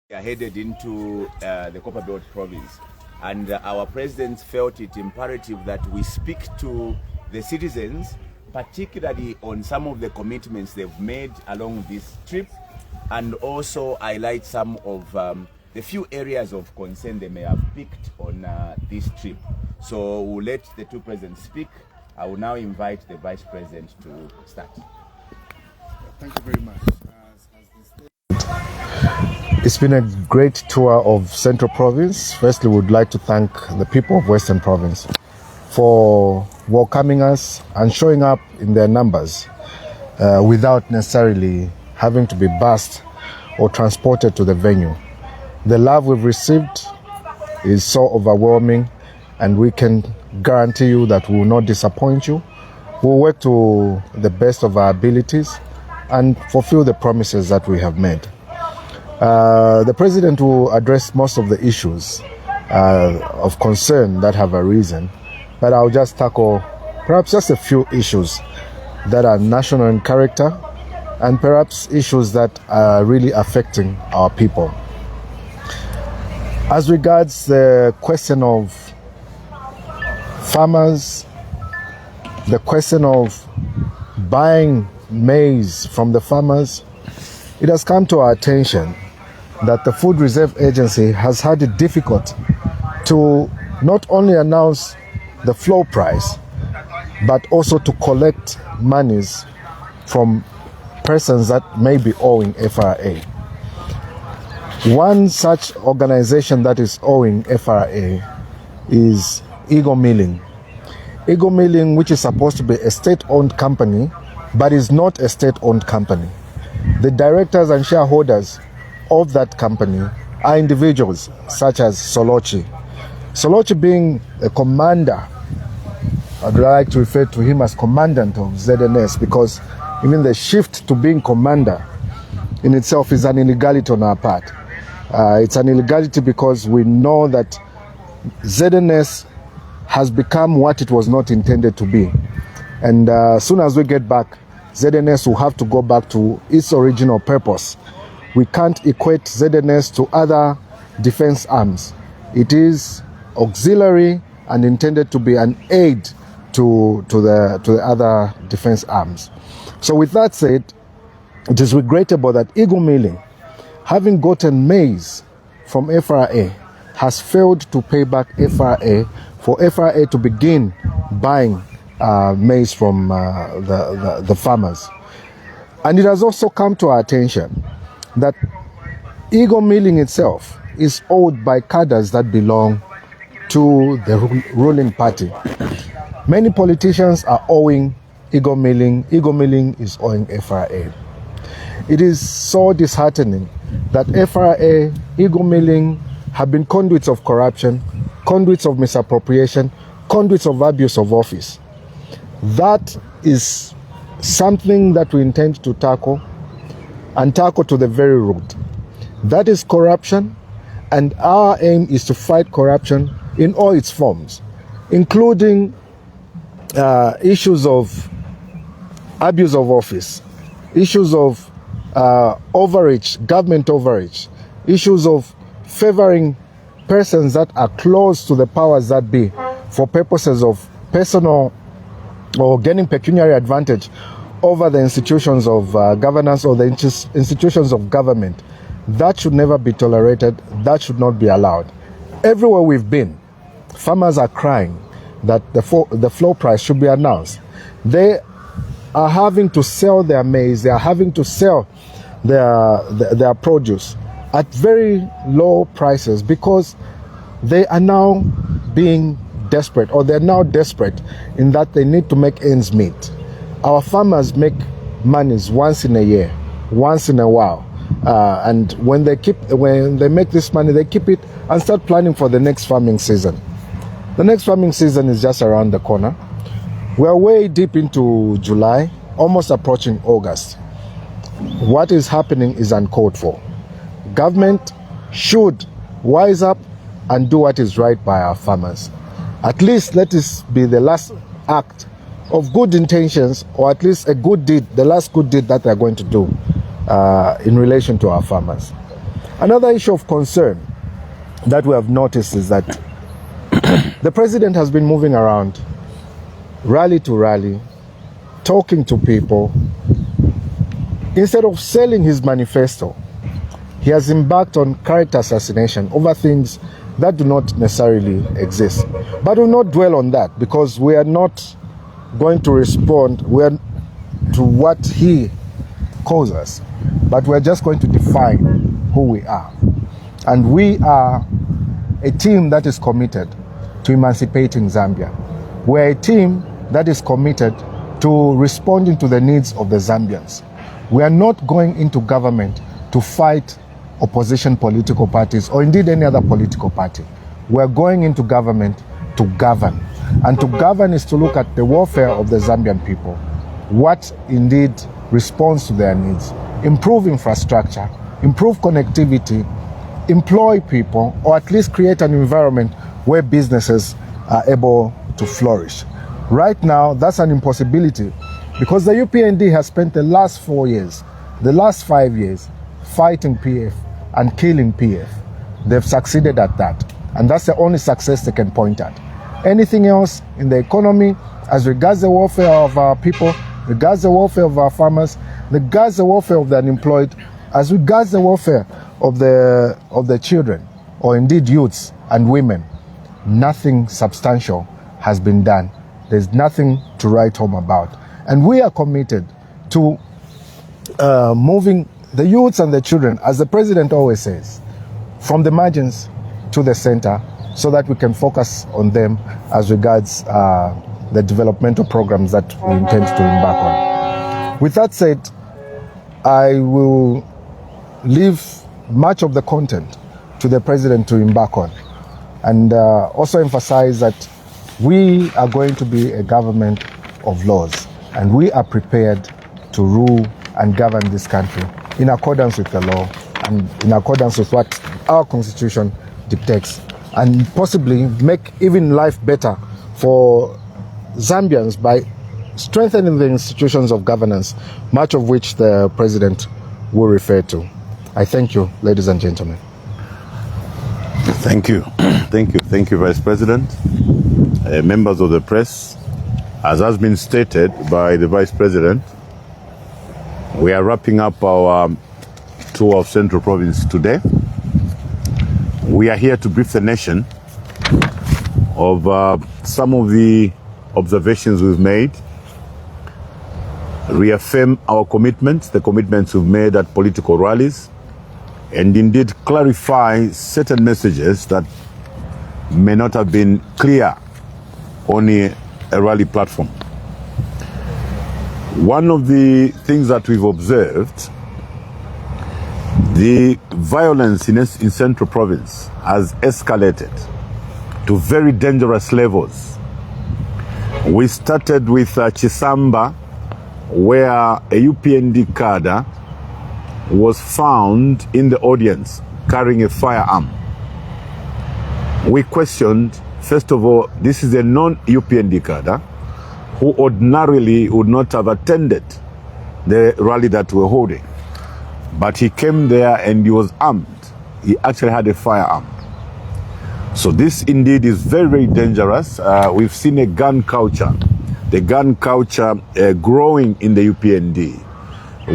We are headed into the Copper Belt province, and our president felt it imperative that we speak to the citizens, particularly on some of the commitments they've made along this trip, and also highlight some of the few areas of concern they may have picked on this trip. So we'll let the two presidents speak. I will now invite the vice president to start. Thank you very much. It's been a great tour of Central Province. Firstly, we would like to thank the people of Western Province for welcoming us and showing up in their numbers without necessarily having to be bused or transported to the venue. The love we've received is so overwhelming, and we can guarantee you that we will not disappoint you. We'll work to the best of our abilities and fulfill the promises that we have made. The president will address most of the issues of concern that have arisen, but I'll just tackle perhaps just a few issues that are national in character and perhaps issues that are really affecting our people. As regards the question of farmers, the question of buying maize from the farmers, it has come to our attention that the Food Reserve Agency has had it difficult to not only announce the floor price, but also to collect monies from persons that may be owing FRA. One such organization that is owing FRA is Eagle Milling. Eagle Milling, which is supposed to be a state-owned company, but is not a state-owned company. The directors and shareholders of that company are individuals such as Solochi. Solochi being a commander, I'd like to refer to him as commandant of ZNS, because even the shift to being commander in itself is an illegality on our part. It's an illegality because we know that ZNS has become what it was not intended to be. And as soon as we get back, ZNS will have to go back to its original purpose. We can't equate ZNS to other defense arms. It is auxiliary and intended to be an aid to the other defense arms. So with that said, it is regrettable that Eagle Milling, having gotten maize from FRA, has failed to pay back FRA for FRA to begin buying maize from the farmers. And it has also come to our attention that Eagle Milling itself is owed by cadres that belong to the ruling party. Many politicians are owing Eagle Milling. Eagle Milling is owing FRA. It is so disheartening that FRA, Eagle Milling have been conduits of corruption, conduits of misappropriation, conduits of abuse of office. That is something that we intend to tackle, and tackle to the very root. That is corruption, and our aim is to fight corruption in all its forms, including issues of abuse of office, issues of overreach, government overreach, issues of favoring persons that are close to the powers that be for purposes of personal or gaining pecuniary advantage over the institutions of governance or the institutions of government. That should never be tolerated. That should not be allowed. Everywhere we've been, farmers are crying that the floor price should be announced. They are having to sell their maize, they are having to sell their produce at very low prices because they are now being desperate, or they're now desperate in that they need to make ends meet. Our farmers make monies once in a year, once in a while, and when they make this money, they keep it and start planning for the next farming season. The next farming season is just around the corner. We are way deep into July, almost approaching August. What is happening is uncalled for. Government should wise up and do what is right by our farmers. At least let this be the last act of good intentions, or at least a good deed, the last good deed that they're going to do in relation to our farmers. Another issue of concern that we have noticed is that the president has been moving around, rally to rally, talking to people. Instead of selling his manifesto, he has embarked on character assassination over things that do not necessarily exist. But we'll not dwell on that, because we are not going to respond to what he calls us, but we're just going to define who we are. And we are a team that is committed to emancipating Zambia. We're a team that is committed to responding to the needs of the Zambians. We are not going into government to fight opposition political parties or indeed any other political party. We're going into government to govern. And to govern is to look at the welfare of the Zambian people, what indeed responds to their needs, improve infrastructure, improve connectivity, employ people, or at least create an environment where businesses are able to flourish. Right now, that's an impossibility, because the UPND has spent the last 4 years, the last 5 years, fighting PF and killing PF. They've succeeded at that, and that's the only success they can point at. Anything else in the economy, as regards the welfare of our people, regards the welfare of our farmers, regards the welfare of the unemployed, as regards the welfare of the children, or indeed youths and women, nothing substantial has been done. There's nothing to write home about. And we are committed to moving the youths and the children, as the president always says, from the margins to the center, so that we can focus on them as regards the developmental programs that we intend to embark on. With that said, I will leave much of the content to the president to embark on, and also emphasize that we are going to be a government of laws, and we are prepared to rule and govern this country in accordance with the law and in accordance with what our constitution dictates, and possibly make even life better for Zambians by strengthening the institutions of governance, much of which the president will refer to. I thank you, ladies and gentlemen. Thank you. Thank you, Vice President. Members of the press, as has been stated by the Vice President, we are wrapping up our tour of Central Province today. We are here to brief the nation of some of the observations we've made, reaffirm our commitments, the commitments we've made at political rallies, and indeed clarify certain messages that may not have been clear on a rally platform. One of the things that we've observed, the violence in Central Province has escalated to very dangerous levels. We started with Chisamba, where a UPND cadre was found in the audience carrying a firearm. We questioned, first of all, this is a non-UPND cadre who ordinarily would not have attended the rally that we're holding. But he came there and he was armed. He actually had a firearm. So this indeed is very, very dangerous. We've seen a gun culture, the gun culture growing in the UPND.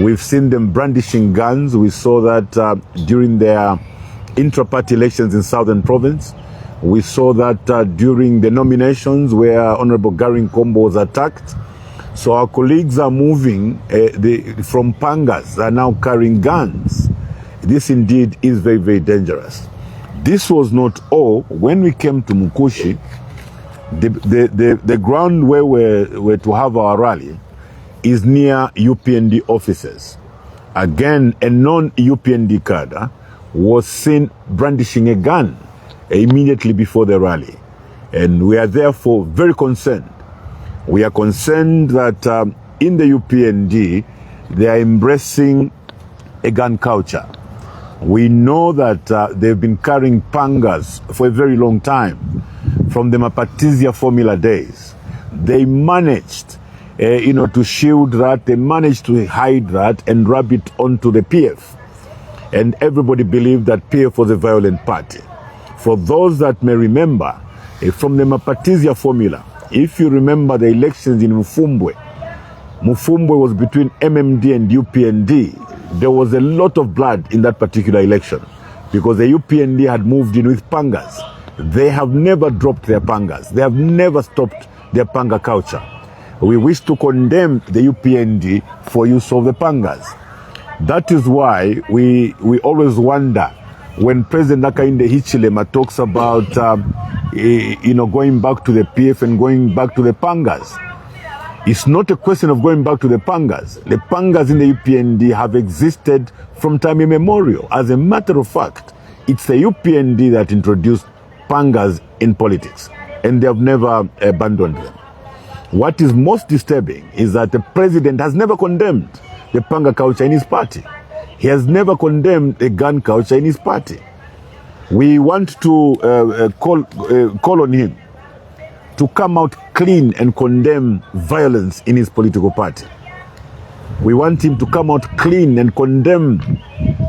We've seen them brandishing guns. We saw that during their intra-party elections in Southern Province. We saw that during the nominations where Honorable Garin Kombo was attacked. So our colleagues are moving from pangas, are now carrying guns. This indeed is very, very dangerous. This was not all. When we came to Mukushi, the ground where we're to have our rally is near UPND offices. Again, a non-UPND cadre was seen brandishing a gun immediately before the rally. And we are therefore very concerned. We are concerned that in the UPND, they are embracing a gun culture. We know that they've been carrying pangas for a very long time, from the Mapatizia formula days. They managed to shield that, they managed to hide that and rub it onto the PF. and everybody believed that PF was a violent party. For those that may remember, from the Mapatizia formula, if you remember the elections in Mufumbe was between MMD and UPND. There was a lot of blood in that particular election because the UPND had moved in with pangas. They have never dropped their pangas. They have never stopped their panga culture. We wish to condemn the UPND for use of the pangas. That is why we always wonder when President Hakainde Hichilema talks about going back to the PF and going back to the pangas. It's not a question of going back to the pangas. The pangas in the UPND have existed from time immemorial. As a matter of fact, it's the UPND that introduced pangas in politics, and they have never abandoned them. What is most disturbing is that the president has never condemned the panga culture in his party. He has never condemned the gun culture in his party. We want to call on him to come out clean and condemn violence in his political party. We want him to come out clean and condemn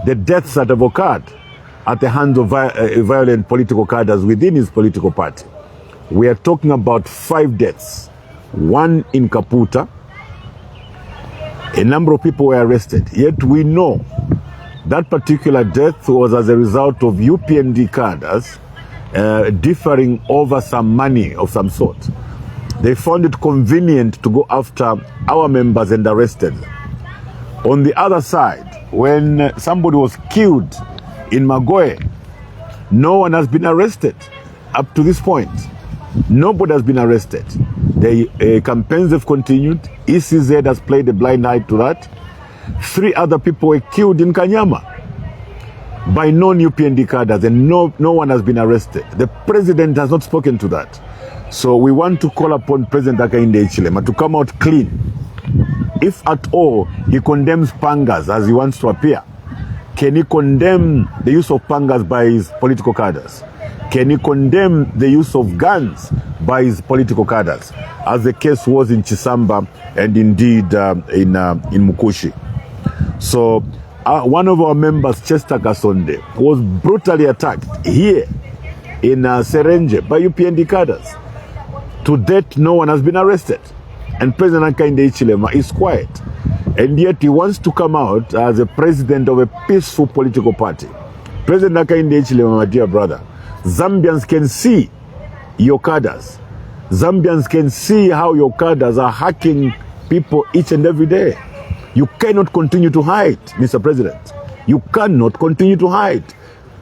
the deaths that have occurred at the hands of violent political cadres within his political party. We are talking about 5 deaths. 1 in Kaputa. A number of people were arrested. Yet we know that particular death was as a result of UPND cadres differing over some money of some sort. They found it convenient to go after our members and arrested them. On the other side, when somebody was killed in Magoe, no one has been arrested up to this point. Nobody has been arrested. The campaigns have continued. ECZ has played a blind eye to that. 3 other people were killed in Kanyama by non-UPND cadres, and no one has been arrested. The president has not spoken to that. So we want to call upon President Hakainde Hichilema to come out clean. If at all he condemns pangas as he wants to appear, can he condemn the use of pangas by his political cadres? Can he condemn the use of guns by his political cadres, as the case was in Chisamba and indeed in Mukushi? So one of our members, Chester Kasonde, was brutally attacked here in Serenje by UPND cadres. To date, no one has been arrested. And President Hakainde Hichilema is quiet. And yet he wants to come out as a president of a peaceful political party. President Hakainde Hichilema, my dear brother, Zambians can see your cadres. Zambians can see how your cadres are hacking people each and every day. You cannot continue to hide, Mr. President. You cannot continue to hide.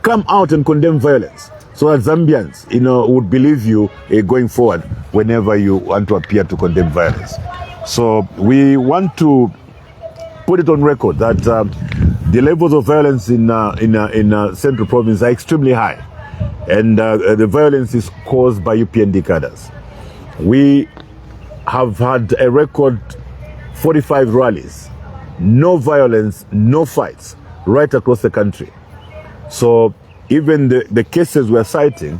Come out and condemn violence so that Zambians, would believe you going forward whenever you want to appear to condemn violence. So we want to put it on record that the levels of violence in Central Province are extremely high. And the violence is caused by UPND cadres. We have had a record 45 rallies, no violence, no fights, right across the country. So even the cases we're citing,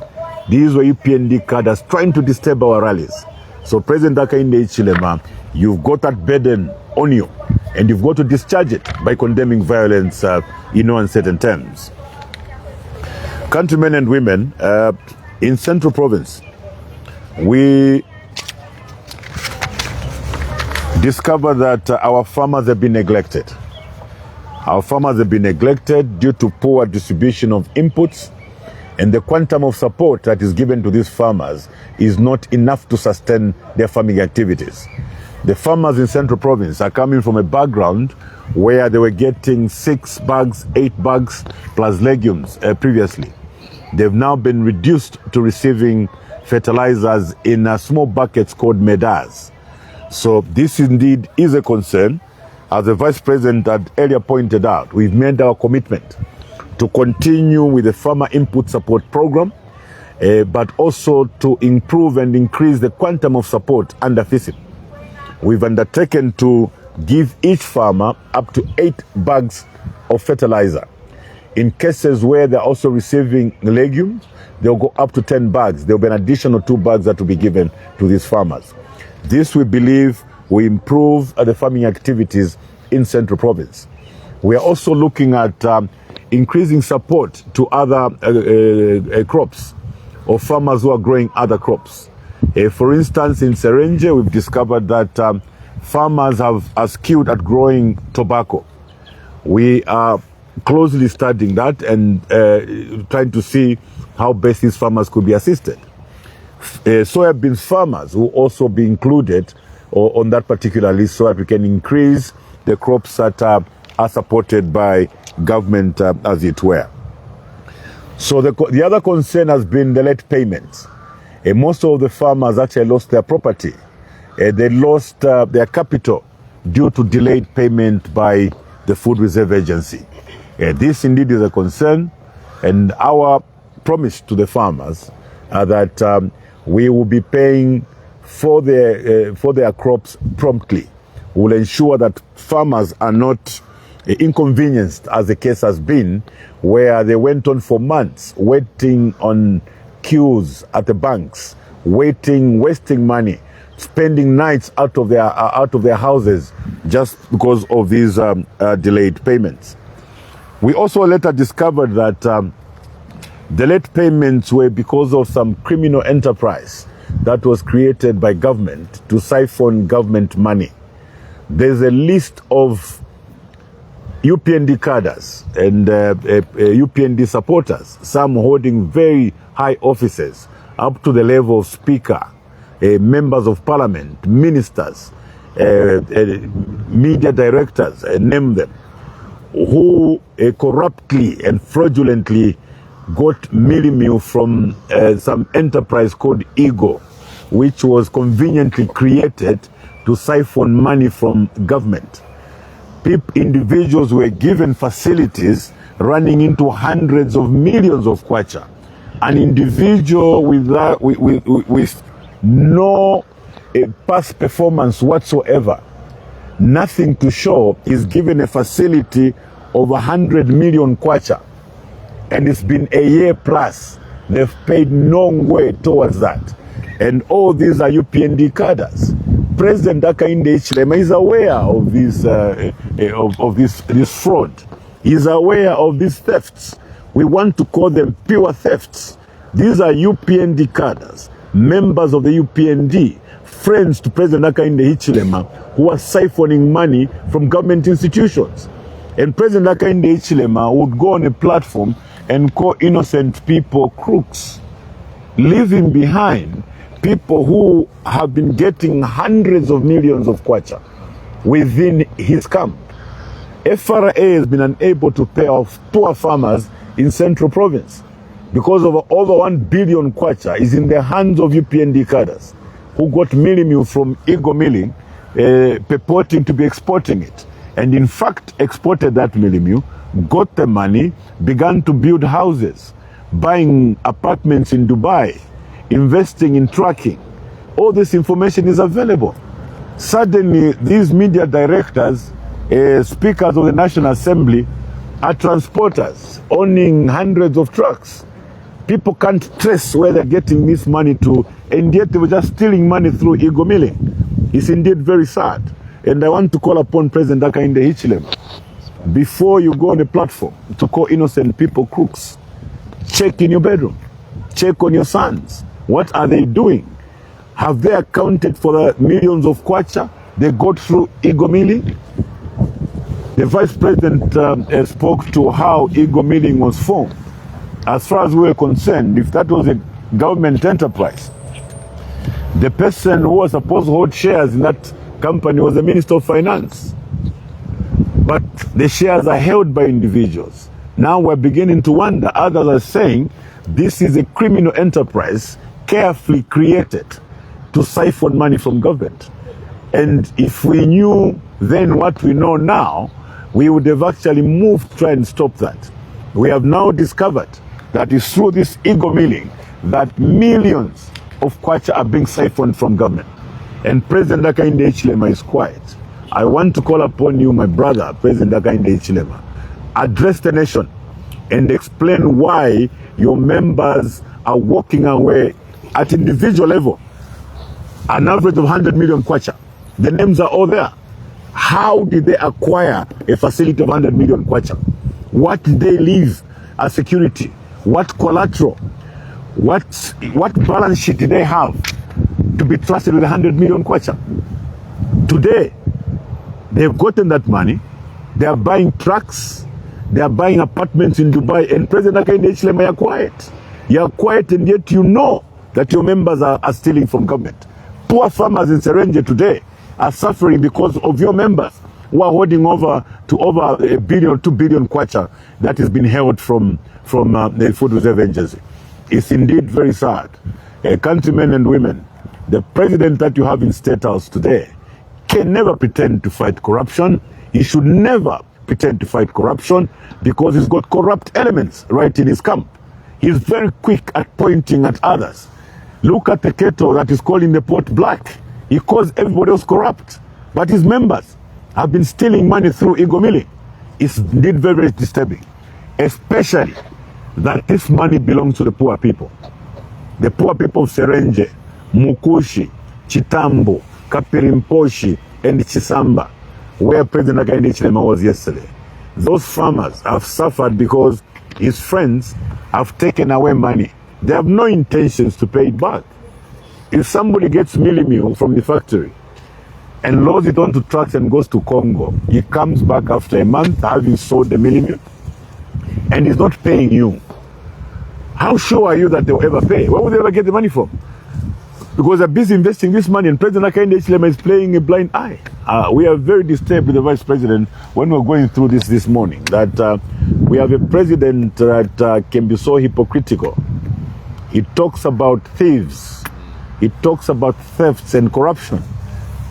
these were UPND cadres trying to disturb our rallies. So President Hakainde Hichilema, you've got that burden on you, and you've got to discharge it by condemning violence in no uncertain terms. Countrymen and women, in Central Province, we discovered that our farmers have been neglected. Our farmers have been neglected due to poor distribution of inputs, and the quantum of support that is given to these farmers is not enough to sustain their farming activities. The farmers in Central Province are coming from a background where they were getting 6 bags, 8 bags plus legumes previously. They've now been reduced to receiving fertilizers in small buckets called medas. So this indeed is a concern. As the Vice President had earlier pointed out, we've made our commitment to continue with the Farmer Input Support Program, but also to improve and increase the quantum of support under FISIP. We've undertaken to give each farmer up to 8 bags of fertilizer. In cases where they're also receiving legumes, they'll go up to 10 bags. There'll be an additional 2 bags that will be given to these farmers. This, we believe, will improve the farming activities in Central Province. We are also looking at increasing support to other crops or farmers who are growing other crops. For instance, in Serenje, we've discovered that farmers are skilled at growing tobacco. We are closely studying that and trying to see how best these farmers could be assisted. Soybean farmers will also be included on that particular list so that we can increase the crops that are supported by government, as it were. So the other concern has been the late payments. Most of the farmers actually lost their property. They lost their capital due to delayed payment by the Food Reserve Agency. This indeed is a concern, and our promise to the farmers that we will be paying for their crops promptly. We will ensure that farmers are not inconvenienced, as the case has been, where they went on for months waiting on queues at the banks, wasting money, spending nights out of their houses just because of these delayed payments. We also later discovered that the late payments were because of some criminal enterprise that was created by government to siphon government money. There's a list of UPND cadres and UPND supporters, some holding very high offices up to the level of speaker, members of parliament, ministers, media directors, name them, who corruptly and fraudulently got millimil from some enterprise called Ego, which was conveniently created to siphon money from government. Individuals were given facilities running into hundreds of millions of kwacha. An individual with no past performance whatsoever, nothing to show, is given a facility of 100 million kwacha, and it's been a year plus. They've paid no way towards that, and all these are UPND cadres. President Hakainde Hichilema is aware of this fraud. He's aware of these thefts. We want to call them pure thefts. These are UPND cadres, members of the UPND, friends to President Hakainde Hichilema, who are siphoning money from government institutions. And President Hakainde Hichilema would go on a platform and call innocent people crooks, leaving behind people who have been getting hundreds of millions of kwacha within his camp. FRA has been unable to pay off poor farmers in Central Province because of over 1 billion kwacha is in the hands of UPND cadres who got millimil from Ego Milling, purporting to be exporting it. And in fact exported that millimil, got the money, began to build houses, buying apartments in Dubai, investing in trucking. All this information is available. Suddenly, these media directors, speakers of the National Assembly, are transporters owning hundreds of trucks. People can't trace where they're getting this money to, and yet they were just stealing money through Ego Milling. It's indeed very sad. And I want to call upon President Hakainde Hichilema, before you go on a platform to call innocent people crooks, check in your bedroom, check on your sons. What are they doing? Have they accounted for the millions of kwacha they got through Ego Milling? The Vice President spoke to how Ego Milling was formed. As far as we were concerned, if that was a government enterprise, the person who was supposed to hold shares in that company was the Minister of Finance. But the shares are held by individuals. Now we're beginning to wonder. Others are saying this is a criminal enterprise carefully created to siphon money from government. And if we knew then what we know now, we would have actually moved to try and stop that. We have now discovered that it's through this Ego Milling that millions of kwacha are being siphoned from government. And President Hakainde Hichilema is quiet. I want to call upon you, my brother, President Hakainde Hichilema, address the nation and explain why your members are walking away at individual level, an average of 100 million kwacha. The names are all there. How did they acquire a facility of 100 million kwacha? What did they leave as security? What collateral? What balance sheet did they have to be trusted with 100 million kwacha? Today, they've gotten that money. They are buying trucks. They are buying apartments in Dubai. And President Hakainde Hichilema, you're quiet. You're quiet, and yet you know that your members are stealing from government. Poor farmers in Serenje today are suffering because of your members who are holding over $1 billion, 2 billion kwacha that has been held from the Food Reserve Agency. It's indeed very sad. Countrymen and women, the president that you have in State House today can never pretend to fight corruption. He should never pretend to fight corruption because he's got corrupt elements right in his camp. He's very quick at pointing at others. Look at the Keto that is calling the port black. He calls everybody else corrupt. But his members have been stealing money through ego milling. It's indeed very, very disturbing. Especially that this money belongs to the poor people. The poor people of Serenje, Mukushi, Chitambo, Kapirimposhi, and Chisamba, where President Hakainde Hichilema was yesterday. Those farmers have suffered because his friends have taken away money. They have no intentions to pay it back. If somebody gets mealie meal from the factory and loads it onto trucks and goes to Congo, he comes back after a month having sold the mealie meal and he's not paying you. How sure are you that they'll ever pay? Where will they ever get the money from? Because they're busy investing this money, and President Hakainde Hichilema is playing a blind eye. We are very disturbed with the Vice President when we're going through this morning, that we have a president that can be so hypocritical. He talks about thieves. He talks about thefts and corruption.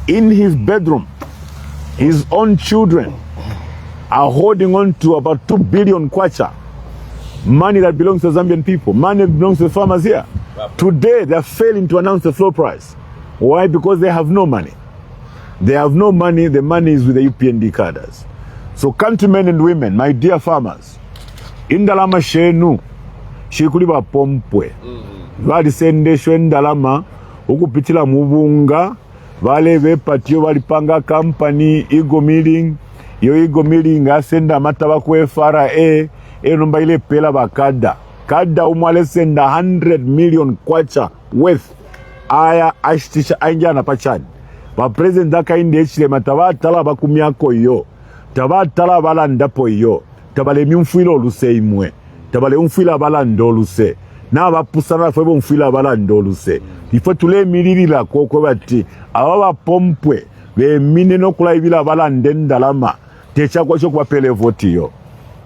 In his bedroom, his own children are holding on to about 2 billion kwacha. Money that belongs to Zambian people. Money that belongs to the farmers here. Today, they're failing to announce the floor price. Why? Because they have no money. They have no money. The money is with the UPND cadres. So, countrymen and women, my dear farmers, indalama shenu, shikuli ba pompwe. Vali sende shwendalama, ukupitila mubunga, vale vepatio valipanga company, ego milling, yo ego milling asenda mataba kwe FRA, enomba ile pela bakada. Kada umwale senda 100 million kwacha worth aya ashtisha anja na pachani. Ba president Hakainde Hichilema tabatala bakumyako yo. Tabatala balandapo yo. Tabale mfwilo oluse imwe. Tabale mfwila balando oluse. Na bapusana fwebo mfwila balando oluse. Ifo tule mililila koko bati. Ababa pompwe. Be mine no kula ibila balande ndalama. Techa kwa chokwa pele voti yo.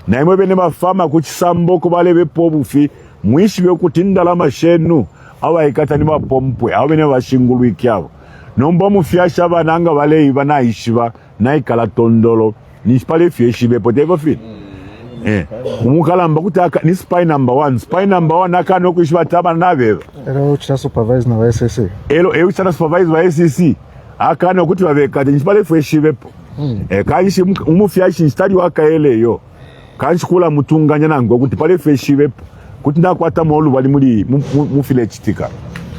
Na imwe bene mafama kuchisambo kubale bepo bufi. Mwishi bekuti ndalama shenu. Awa ikata ni mapompwe. Awa bene washingulu ikiawo. Nomba mufiasha bananga bale ibana ishiba. Na ikala tondolo. Nishpale fieshibe potego fit. Umukalamba kutaka ni spy number 1. Spy number 1 nakano kuishiba taba nabeba. Elo uchina supervise na wa SSC. Elo uchina supervise wa SSC. Akano kuti wabekade nishpale fieshibe po. Kanyishi umufiashi nstadi waka ele yo. Kanyishi kula mutunganya nango kuti pale fieshibe po. Kuti nakwata molu wali mufile chitika.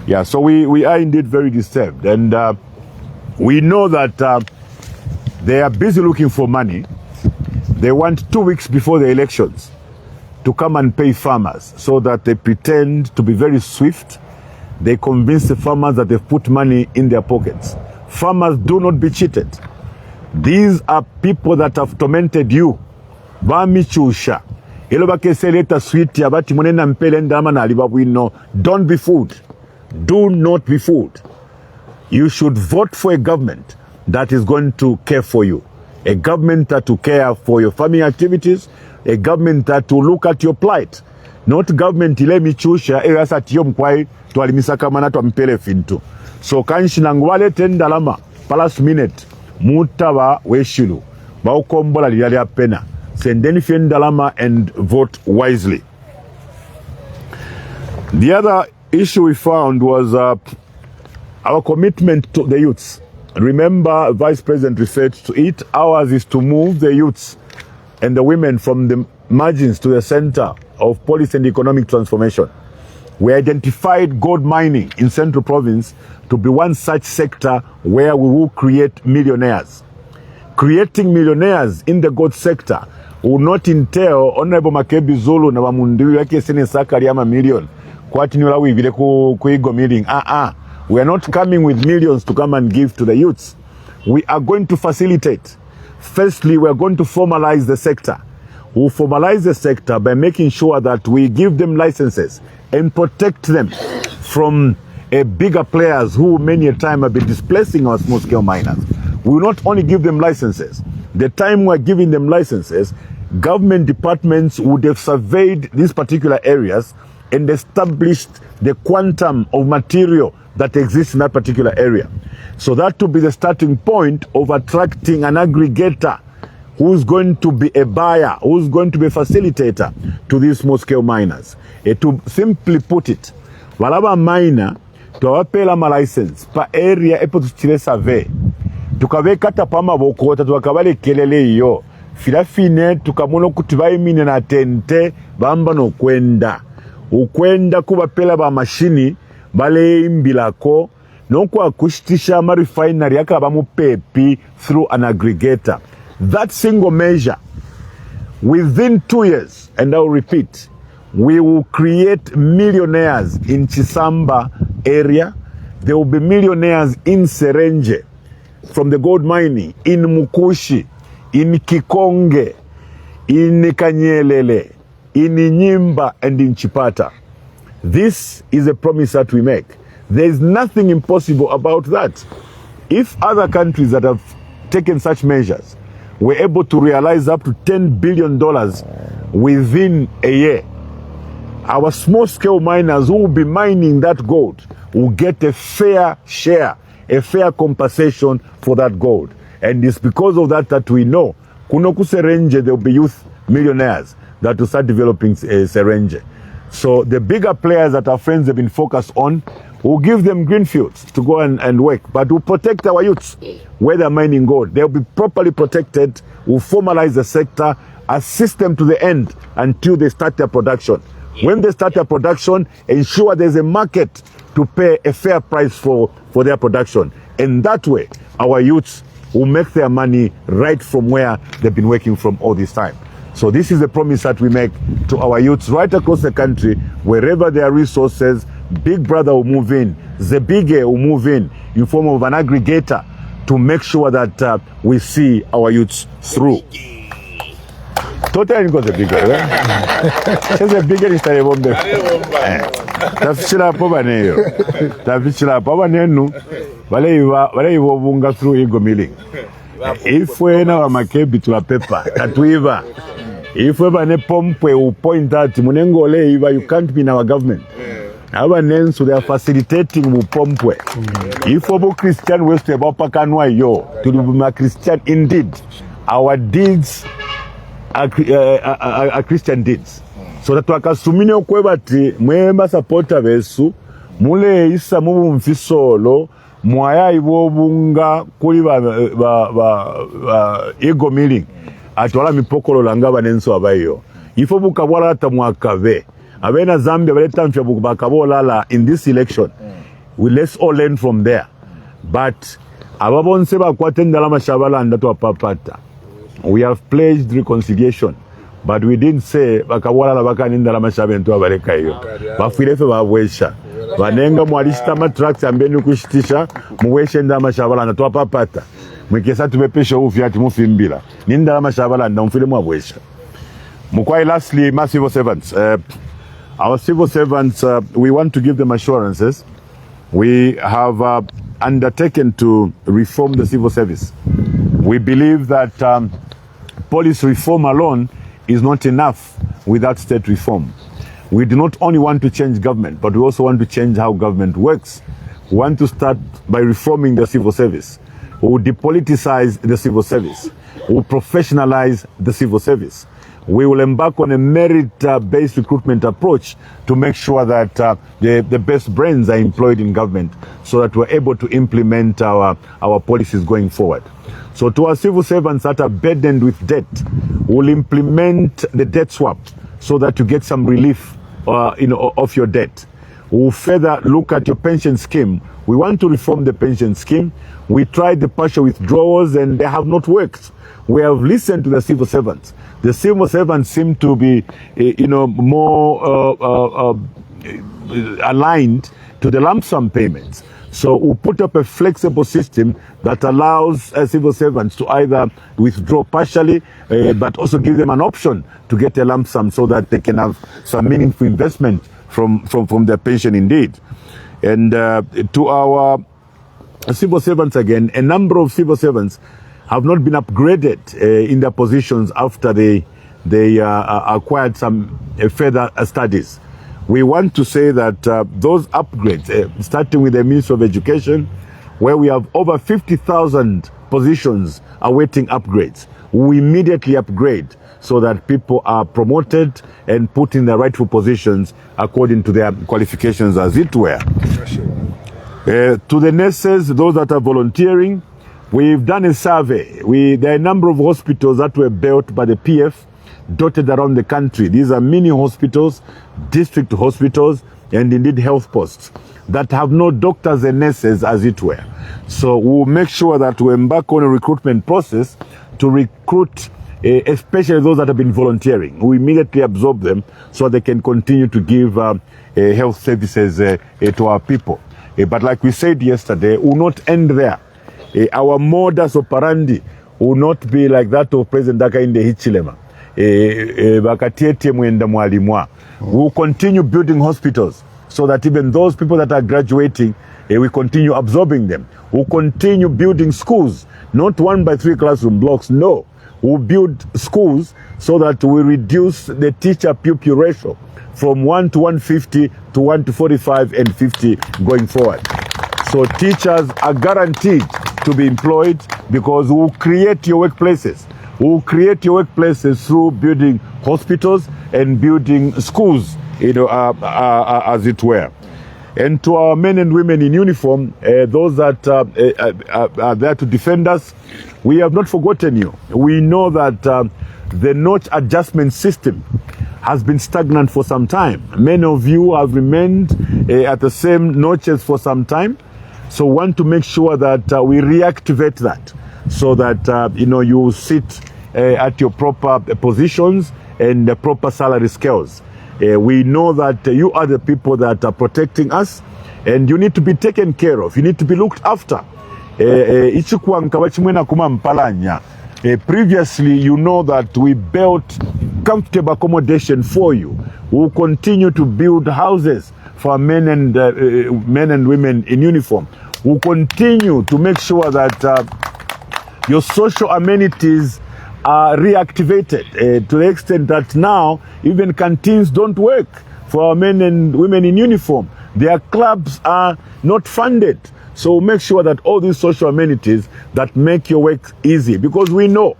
Yeah, so we are indeed very disturbed, and we know that they are busy looking for money. They want 2 weeks before the elections to come and pay farmers so that they pretend to be very swift. They convince the farmers that they've put money in their pockets. Farmers, do not be cheated. These are people that have tormented you. Don't be fooled. Do not be fooled. You should vote for a government that is going to care for you. A government that will care for your farming activities. A government that will look at your plight. Not government ile michusha erasa tiyo mkwai tualimisaka mana tuampele fintu. So kanshi nangwale tendalama palas minute mutaba weshilu. Baukombola liyali apena. Sendeni fiendalama and vote wisely. The other issue we found was our commitment to the youths. Remember, Vice President referred to it. Ours is to move the youths and the women from the margins to the center of policy and economic transformation. We identified gold mining in Central Province to be one such sector where we will create millionaires. Creating millionaires in the gold sector will not entail Honorable Makebi Zulu na Mundubile yake sene sakari ama million. Kwa tinula wivile ku Eagle Milling. We are not coming with millions to come and give to the youths. We are going to facilitate. Firstly, we are going to formalize the sector. We'll formalize the sector by making sure that we give them licenses and protect them from bigger players who many a time have been displacing our small-scale miners. We will not only give them licenses. The time we're giving them licenses, government departments would have surveyed these particular areas and established the quantum of material that exists in that particular area. So that will be the starting point of attracting an aggregator who's going to be a buyer, who's going to be a facilitator to these small-scale miners. To simply put it, walaba miner tuwapela ma license pa area epo tuchile survey tukavekata pama bokota tukavale kelele iyo filafine tukamono kutibai mine na tente bamba no ukwenda kubapela ba mashini bale imbilako nokwa kushitisha ma refinery yakaba mu pepi through an aggregator. That single measure, within 2 years, and I'll repeat, we will create millionaires in Chisamba area. There will be millionaires in Serenje from the gold mining, in Mukushi, in Kikonge, in Kanyelele, in Nyimba, and in Chipata. This is a promise that we make. There is nothing impossible about that. If other countries that have taken such measures were able to realize up to $10 billion within a year, our small-scale miners who will be mining that gold will get a fair share, a fair compensation for that gold. And it's because of that we know Kunoku Serenje, there will be youth millionaires that will start developing Serenje. So the bigger players that our friends have been focused on, we'll give them green fields to go and work, but we'll protect our youths where they're mining gold. They'll be properly protected. We'll formalize the sector, assist them to the end until they start their production. When they start their production, ensure there's a market to pay a fair price for their production. And that way, our youths will make their money right from where they've been working from all this time. So this is a promise that we make to our youths right across the country. Wherever there are resources, Big Brother will move in, the bigger will move in form of an aggregator to make sure that we see our youths through. Totally the bigger, right? The bigger is the bombe. Tafichila poba neyo. Tafichila poba nenu. Wale iwa bunga through Eagle Milling. Ifwe na wa Makebi tula pepa. Tatuiva. Ifwe bane pompe u point out munengo ole iva, you can't be in our government. Our names, so they are facilitating Mupompwe. If we Christian West about Pakanwa yo, to be Christian indeed. Our deeds are Christian deeds. So that wakasumine okwebati mwemba supporta besu mule isa mubu mfisolo mwaya ibobunga kuli ba Eagle Milling atwala mipokolo langa banenso abayo. Ifo bukabwala ata mwakave. Abena Zambia baletamfya bakabolala in this election. Let's all learn from there. But ababonse bakwatenda la mashabalanda to papata. We have pledged reconciliation, but we didn't say bakabolala bakaninda la mashabento abaleka hiyo. Bafirefe babwesha. Banenga mwalista matracts ambeni kushitisha muweshe nda mashabalanda to papata. Mwekesa tubepesha ufi ati mufimbila. Ninda la mashabalanda mfile mwabwesha. Mukwai lastly, my civil servants. Our civil servants, we want to give them assurances. We have undertaken to reform the civil service. We believe that police reform alone is not enough without state reform. We do not only want to change government, but we also want to change how government works. We want to start by reforming the civil service. We will depoliticize the civil service. We will professionalize the civil service. We will embark on a merit-based recruitment approach to make sure that the best brains are employed in government so that we're able to implement our policies going forward. So to our civil servants that are burdened with debt, we'll implement the debt swap so that you get some relief of your debt. We'll further look at your pension scheme. We want to reform the pension scheme. We tried the partial withdrawals and they have not worked. We have listened to the civil servants. The civil servants seem to be, more aligned to the lump sum payments. So we'll put up a flexible system that allows civil servants to either withdraw partially, but also give them an option to get a lump sum so that they can have some meaningful investment from their pension indeed. And to our civil servants again, a number of civil servants have not been upgraded in their positions after they acquired some further studies. We want to say that those upgrades, starting with the Ministry of Education, where we have over 50,000 positions awaiting upgrades, we immediately upgrade so that people are promoted and put in the rightful positions according to their qualifications, as it were. To the nurses, those that are volunteering, we've done a survey. There are a number of hospitals that were built by the PF dotted around the country. These are mini hospitals, district hospitals, and indeed health posts that have no doctors and nurses, as it were. So we'll make sure that we embark on a recruitment process to recruit especially those that have been volunteering. We immediately absorb them so they can continue to give health services to our people. But like we said yesterday, we will not end there. Our modus operandi will not be like that of President Hakainde Hichilema. We'll continue building hospitals so that even those people that are graduating, we continue absorbing them. We'll continue building schools, not 1 by 3 classroom blocks, no. We'll build schools so that we reduce the teacher-pupil ratio from 1 to 150 to 1 to 45 and 50 going forward. So teachers are guaranteed to be employed because we'll create your workplaces. We'll create your workplaces through building hospitals and building schools, as it were. And to our men and women in uniform, those that are there to defend us, we have not forgotten you. We know that the notch adjustment system has been stagnant for some time. Many of you have remained at the same notches for some time. So we want to make sure that we reactivate that so that, you sit at your proper positions and the proper salary scales. We know that you are the people that are protecting us and you need to be taken care of. You need to be looked after. Previously, you know that we built comfortable accommodation for you. We'll continue to build houses for men and women in uniform. We'll continue to make sure that your social amenities are reactivated to the extent that now even canteens don't work for our men and women in uniform. Their clubs are not funded. So make sure that all these social amenities that make your work easy, because we know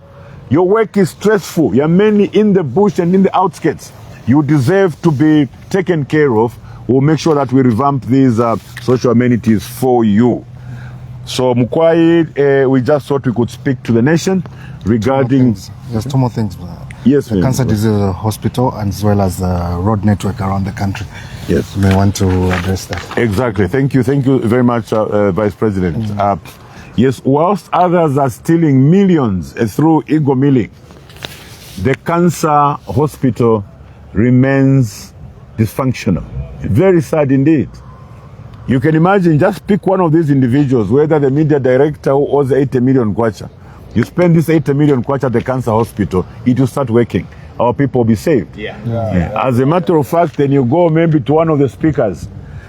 your work is stressful. You're mainly in the bush and in the outskirts. You deserve to be taken care of. We'll make sure that we revamp these social amenities for you. So Mukwai, we just thought we could speak to the nation regarding... There's 2 more things. Yes, the Cancer Disease Hospital as well as the road network around the country. Yes. You may want to address that. Exactly. Thank you very much, Vice President. Yes, whilst others are stealing millions through ego milling, the cancer hospital remains dysfunctional. Very sad indeed. You can imagine, just pick one of these individuals, whether the media director who owes 80 million kwacha. You spend this 80 million kwacha at the cancer hospital, it will start working. Our people will be saved. Yeah. As a matter of fact, then you go maybe to one of the speakers.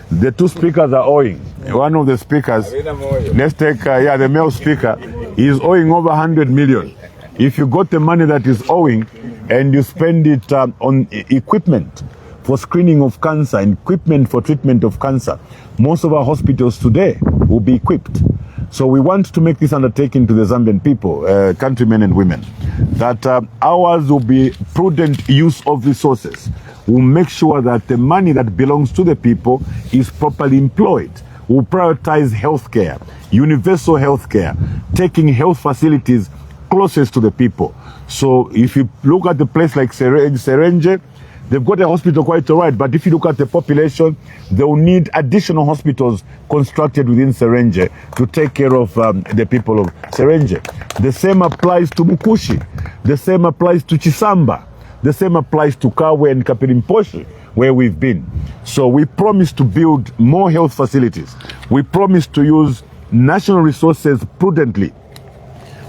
The 2 speakers are owing. One of the speakers, let's take the male speaker, is owing over 100 million. If you got the money that is owing and you spend it on equipment for screening of cancer and equipment for treatment of cancer, most of our hospitals today will be equipped. So we want to make this undertaking to the Zambian people, countrymen and women, that ours will be prudent use of resources. We'll make sure that the money that belongs to the people is properly employed. We'll prioritize healthcare, universal healthcare, taking health facilities closest to the people. So if you look at the place like Serenje, They've got a hospital quite all right, but if you look at the population, they will need additional hospitals constructed within Serenge to take care of the people of Serenge. The same applies to Mukushi. The same applies to Chisamba. The same applies to Kawe and Kapirimposhi, where we've been. So we promise to build more health facilities. We promise to use national resources prudently.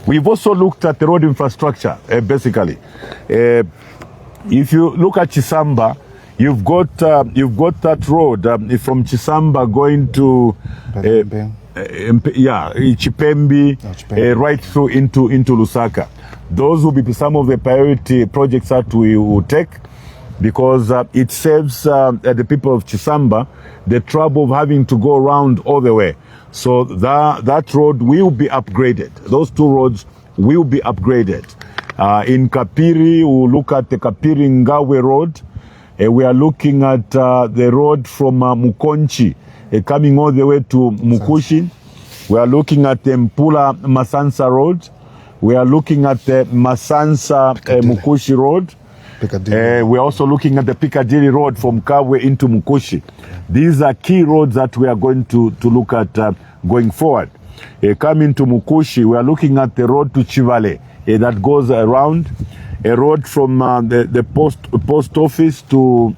We've also looked at the road infrastructure, basically. If you look at Chisamba, you've got that road from Chisamba going to Chipembi, right through into Lusaka. Those will be some of the priority projects that we will take, because it saves the people of Chisamba the trouble of having to go around all the way. So that road will be upgraded. Those two roads will be upgraded. In Kapiri, we'll look at the Kapiri Ngawe road. We are looking at the road from Mukonchi coming all the way to Mukushi. We are looking at the Mpula Masansa road. We are looking at the Masansa Mukushi road. We're also looking at the Piccadilly road from Kawe into Mukushi. These are key roads that we are going to look at going forward. Coming to Mukushi, we are looking at the road to Chivale that goes around. A road from the post office to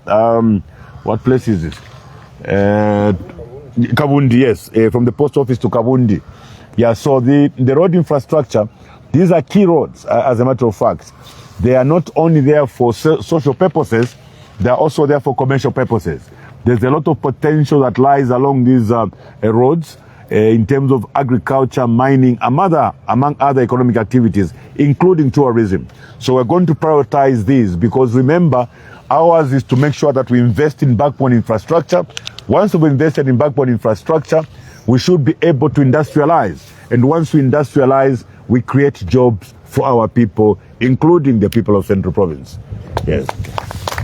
what place is this? Kabundi, yes, from the post office to Kabundi. Yeah, so the road infrastructure, these are key roads, as a matter of fact. They are not only there for social purposes, they are also there for commercial purposes. There's a lot of potential that lies along these roads in terms of agriculture, mining, among other economic activities, including tourism. So we're going to prioritize these, because remember, ours is to make sure that we invest in backbone infrastructure. Once we've invested in backbone infrastructure, we should be able to industrialize. And once we industrialize, we create jobs for our people, including the people of Central Province. Yes.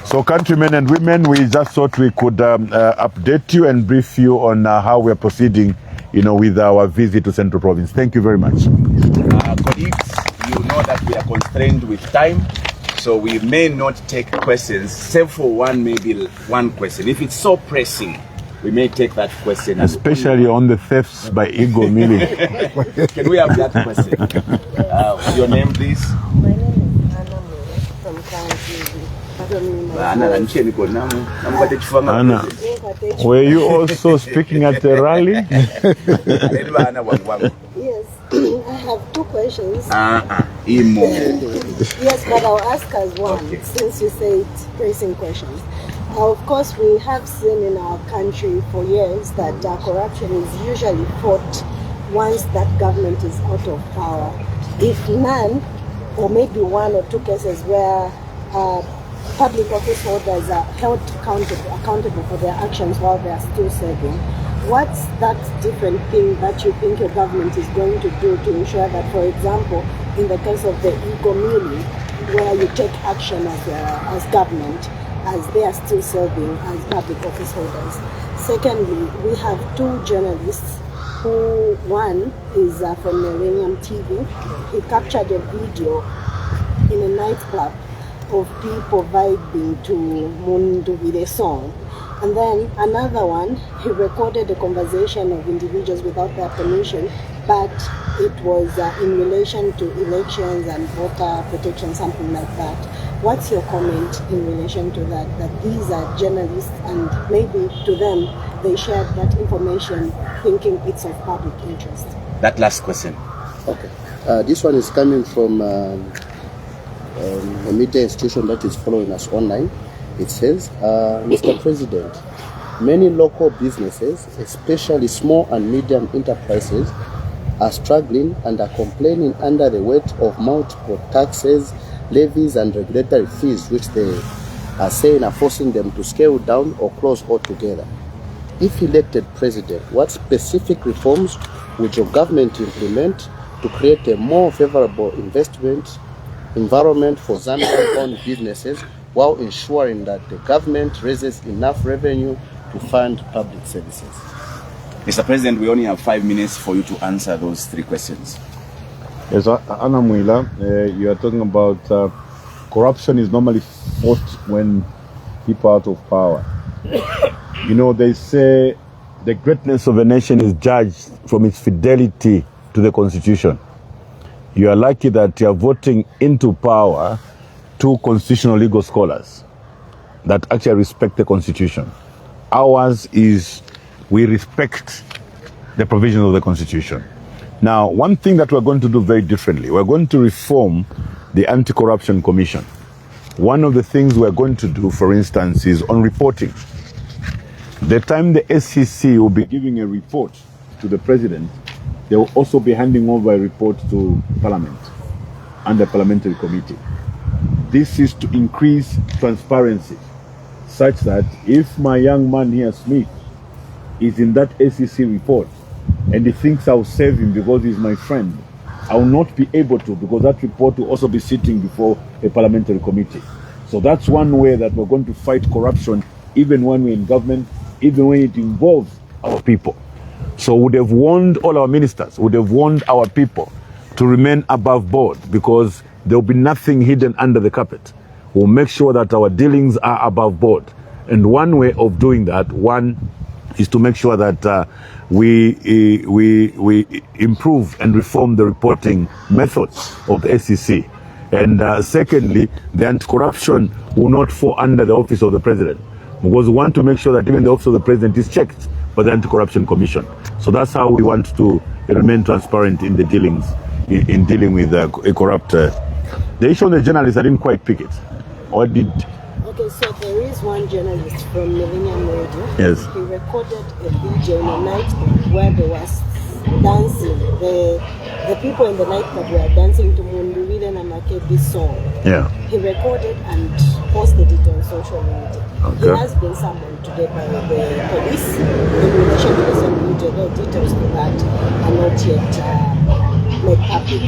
So countrymen and women, we just thought we could update you and brief you on how we're proceeding, with our visit to Central Province. Thank you very much. Colleagues, you know that we are constrained with time, so we may not take questions, save for maybe one question. If it's so pressing, we may take that question. Especially on the thefts by Ego Milling. Can we have that question? Your name, please? My name is Anna Mure from County. Anna, were you also speaking at the rally? Yes, I have two questions. Yes, but I'll ask as one, okay, since you say it's pressing questions. Of course, we have seen in our country for years that corruption is usually fought once that government is out of power. If none, or maybe one or two cases where public office holders are held accountable for their actions while they are still serving, what's that different thing that you think your government is going to do to ensure that, for example, in the case of the Ego Milling, where you take action as government, as they are still serving as public office holders? Secondly, we have two journalists who, one is from Millennium TV. He captured a video in a nightclub of people vibing to Mundubile song. And then another one, he recorded a conversation of individuals without their permission, but it was in relation to elections and voter protection, something like that. What's your comment in relation to that? That these are journalists and maybe to them, they shared that information thinking it's of public interest. That last question. Okay. This one is coming from a media institution that is following us online. It says, Mr. President, many local businesses, especially small and medium enterprises, are struggling and are complaining under the weight of multiple taxes, levies and regulatory fees, which they are saying are forcing them to scale down or close altogether. If elected president, what specific reforms would your government implement to create a more favorable investment environment for Zambian-owned businesses while ensuring that the government raises enough revenue to fund public services? Mr. President, we only have 5 minutes for you to answer those three questions. Yes, Anna Mwila, you are talking about corruption is normally fought when people out of power. You know, they say the greatness of a nation is judged from its fidelity to the Constitution. You are lucky that you are voting into power two constitutional legal scholars that actually respect the Constitution. Ours is we respect the provisions of the Constitution. Now, one thing that we're going to do very differently, we're going to reform the Anti-Corruption Commission. One of the things we're going to do, for instance, is on reporting. The time the SEC will be giving a report to the President, they will also be handing over a report to Parliament and the Parliamentary Committee. This is to increase transparency, such that if my young man here, Smith, is in that SEC report and he thinks I'll save him because he's my friend, I will not be able to, because that report will also be sitting before a parliamentary committee. So that's one way that we're going to fight corruption, even when we're in government, even when it involves our people. So we would have warned all our ministers, would have warned our people to remain above board, because there will be nothing hidden under the carpet. We'll make sure that our dealings are above board. And one way of doing that, one is to make sure that we improve and reform the reporting methods of the SEC. And secondly, the anti-corruption will not fall under the office of the President, because we want to make sure that even the office of the President is checked by the Anti-Corruption Commission. So that's how we want to remain transparent in the dealings, in dealing with a corrupt. The issue on the journalists, I didn't quite pick it. Or did? Okay, so there is one journalist from Millennium Radio. Yes. He recorded a DJ in a nightclub where there was dancing. The people in the nightclub were dancing to Mundubile and Makebi song. Yeah. He recorded and posted it on social media. Okay. He has been summoned today by the police in relation to the social media. The details to that are not yet made public.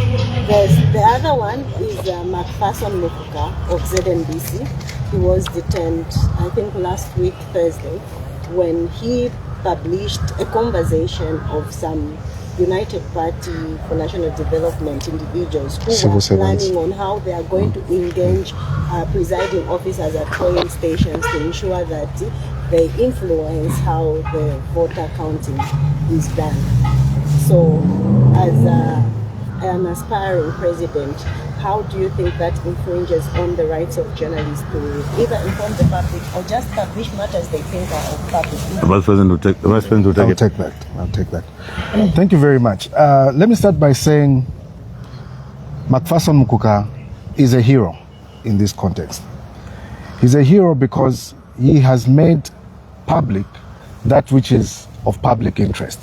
The other one is Macpherson Mukuka of ZNBC. He was detained, I think, last week, Thursday, when he published a conversation of some United Party for National Development individuals who Civil were servants. planning on how they are going to engage presiding officers at polling stations to ensure that they influence how the voter counting is done. So, as an aspiring president, how do you think that infringes on the rights of journalists to either inform the public or just publish matters they think are of public interest? The Vice President will take, I'll take that. I'll take that. Thank you very much. Let me start by saying Macpherson Mukuka is a hero in this context. He's a hero because he has made public that which is of public interest.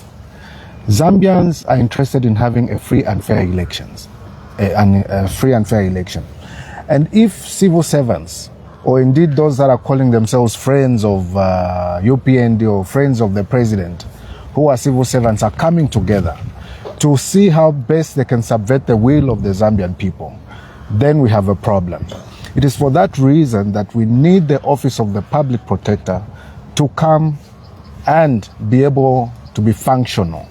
Zambians are interested in having a free and fair elections, a free and fair election. And if civil servants, or indeed those that are calling themselves friends of UPND or friends of the president, who are civil servants, are coming together to see how best they can subvert the will of the Zambian people, then we have a problem. It is for that reason that we need the Office of the Public Protector to come and be able to be functional.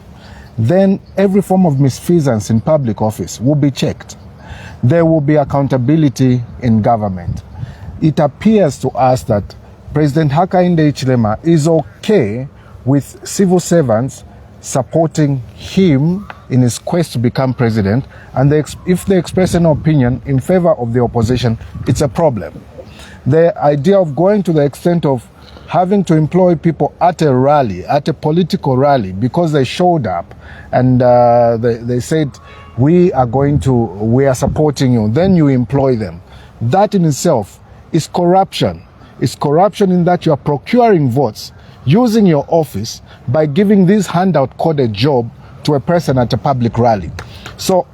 Then every form of misfeasance in public office will be checked. There will be accountability in government. It appears to us that President Hakainde Hichilema is okay with civil servants supporting him in his quest to become president, and if they express an opinion in favor of the opposition, it's a problem. The idea of going to the extent of having to employ people at a rally, at a political rally, because they showed up and they said, we are supporting you, then you employ them. That in itself is corruption. It's corruption in that you are procuring votes using your office by giving this handout called a job to a person at a public rally. So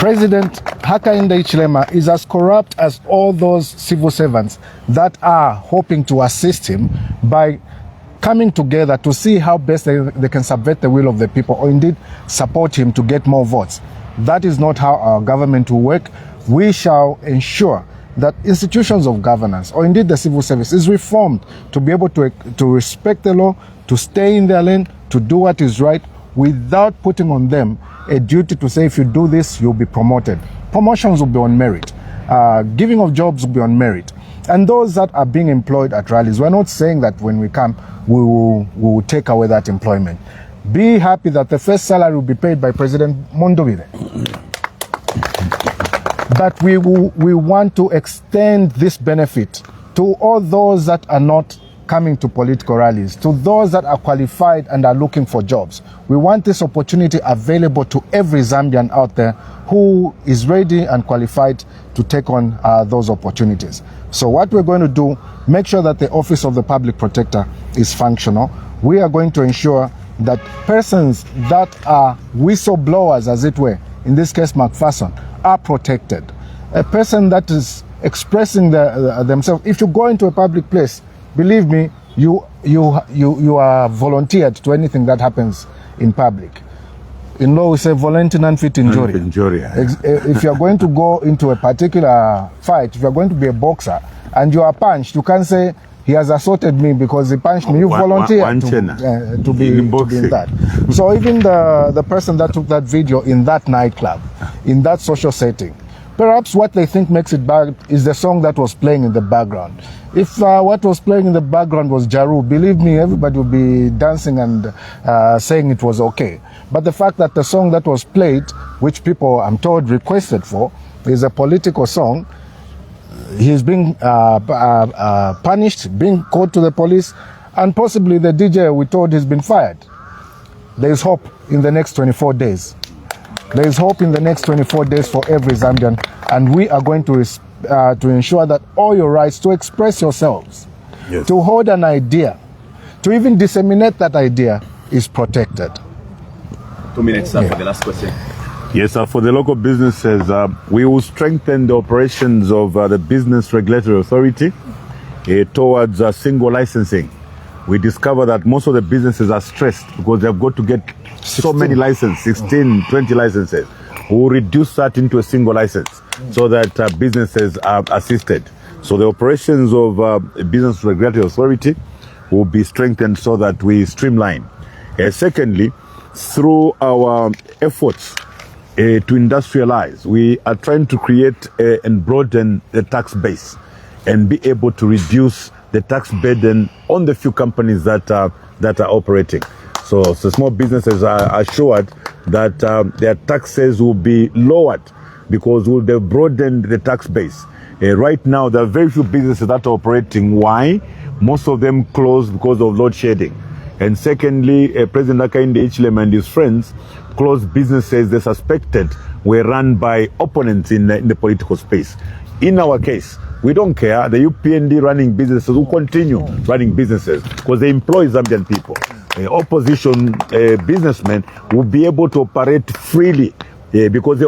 President Hakainde Hichilema is as corrupt as all those civil servants that are hoping to assist him by coming together to see how best they can subvert the will of the people, or indeed support him to get more votes. That is not how our government will work. We shall ensure that institutions of governance, or indeed the civil service, is reformed to be able to respect the law, to stay in their lane, to do what is right, without putting on them a duty to say, if you do this, you'll be promoted. Promotions will be on merit. Giving of jobs will be on merit. And those that are being employed at rallies, we're not saying that when we come, we will take away that employment. Be happy that the first salary will be paid by President Mundubile. But we want to extend this benefit to all those that are not coming to political rallies, to those that are qualified and are looking for jobs. We want this opportunity available to every Zambian out there who is ready and qualified to take on those opportunities. So what we're going to do, make sure that the Office of the Public Protector is functional. We are going to ensure that persons that are whistleblowers, as it were, in this case McPherson, are protected. A person that is expressing themselves, if you go into a public place, believe me, you are volunteered to anything that happens in public. In law, we say volunteer non fit injury. If you're going to go into a particular fight, if you're going to be a boxer and you are punched, you can't say he has assaulted me because he punched me. You volunteer to be in that. So even the person that took that video in that nightclub, in that social setting, perhaps what they think makes it bad is the song that was playing in the background. If what was playing in the background was Jaru, believe me, everybody would be dancing and saying it was okay. But the fact that the song that was played, which people, I'm told, requested for, is a political song, he's being punished, being called to the police, and possibly the DJ, we told, has been fired. There is hope in the next 24 days. There is hope in the next 24 days for every Zambian, and we are going to ensure that all your rights to express yourselves, yes, to hold an idea, to even disseminate that idea is protected. 2 minutes, sir, for the last question. Yes, sir. For the local businesses, we will strengthen the operations of the Business Regulatory Authority towards single licensing. We discover that most of the businesses are stressed because they've got to get so many licenses, 16, 20 licenses. We will reduce that into a single license so that businesses are assisted. So the operations of Business Regulatory Authority will be strengthened so that we streamline. Secondly, through our efforts to industrialize, we are trying to create and broaden the tax base and be able to reduce the tax burden on the few companies that are operating. So small businesses are assured that their taxes will be lowered because they've broadened the tax base. Right now, there are very few businesses that are operating. Why? Most of them closed because of load shedding. And secondly, President Hakainde Hichilema and his friends closed businesses they suspected were run by opponents in the political space. In our case, we don't care. The UPND running businesses will continue running businesses because they employ Zambian people. Opposition businessmen will be able to operate freely because they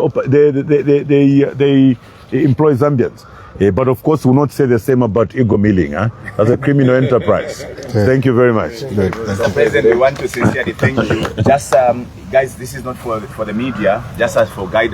employ Zambians. But of course, we'll not say the same about ego milling as a criminal enterprise. Thank you very much. Mr. President, we want to sincerely thank you. Just, guys, this is not for the media, just as for guidance.